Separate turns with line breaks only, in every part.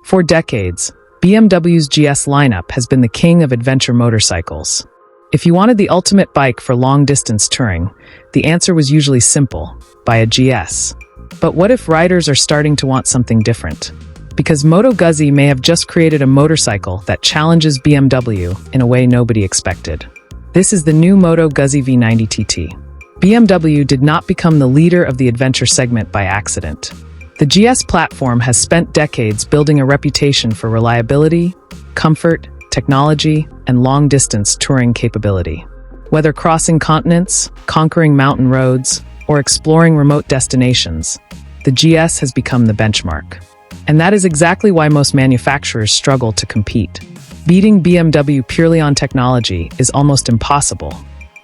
For decades, BMW's GS lineup has been the king of adventure motorcycles. If you wanted the ultimate bike for long-distance touring, the answer was usually simple: buy a GS. But what if riders are starting to want something different? Because Moto Guzzi may have just created a motorcycle that challenges BMW in a way nobody expected. This is the new Moto Guzzi V90 TT. BMW did not become the leader of the adventure segment by accident. The GS platform has spent decades building a reputation for reliability, comfort, technology, and long-distance touring capability. Whether crossing continents, conquering mountain roads, or exploring remote destinations, the GS has become the benchmark. And that is exactly why most manufacturers struggle to compete. Beating BMW purely on technology is almost impossible.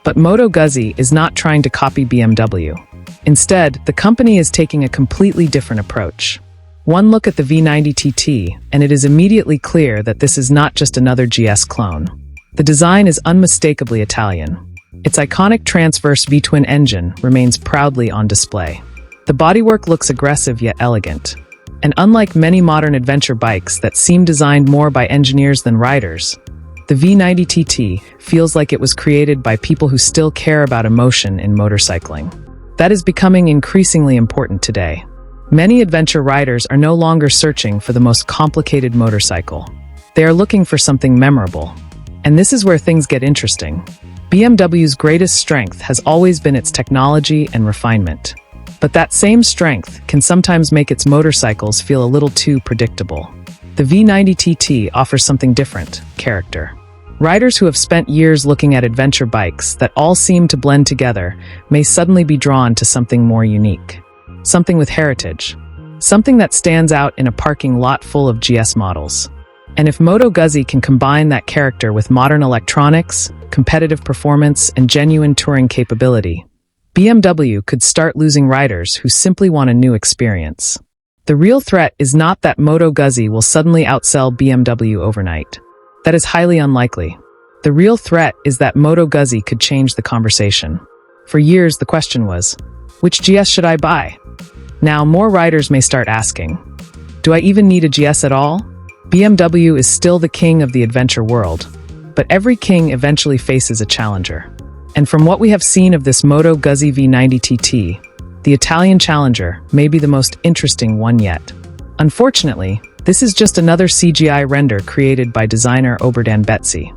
But Moto Guzzi is not trying to copy BMW. Instead, the company is taking a completely different approach. One look at the V90 TT, and it is immediately clear that this is not just another GS clone. The design is unmistakably Italian. Its iconic transverse V-twin engine remains proudly on display. The bodywork looks aggressive yet elegant. And unlike many modern adventure bikes that seem designed more by engineers than riders, the V90 TT feels like it was created by people who still care about emotion in motorcycling. That is becoming increasingly important today. Many adventure riders are no longer searching for the most complicated motorcycle. They are looking for something memorable. And this is where things get interesting. BMW's greatest strength has always been its technology and refinement. But that same strength can sometimes make its motorcycles feel a little too predictable. The V90 TT offers something different: character. Riders who have spent years looking at adventure bikes that all seem to blend together may suddenly be drawn to something more unique. Something with heritage. Something that stands out in a parking lot full of GS models. And if Moto Guzzi can combine that character with modern electronics, competitive performance, and genuine touring capability, BMW could start losing riders who simply want a new experience. The real threat is not that Moto Guzzi will suddenly outsell BMW overnight. That is highly unlikely. The real threat is that Moto Guzzi could change the conversation. For years, the question was, which GS should I buy? Now, more riders may start asking, do I even need a GS at all? BMW is still the king of the adventure world, but every king eventually faces a challenger. And from what we have seen of this Moto Guzzi V90 TT, the Italian challenger may be the most interesting one yet. Unfortunately, this is just another CGI render created by designer Oberdan Bezzi.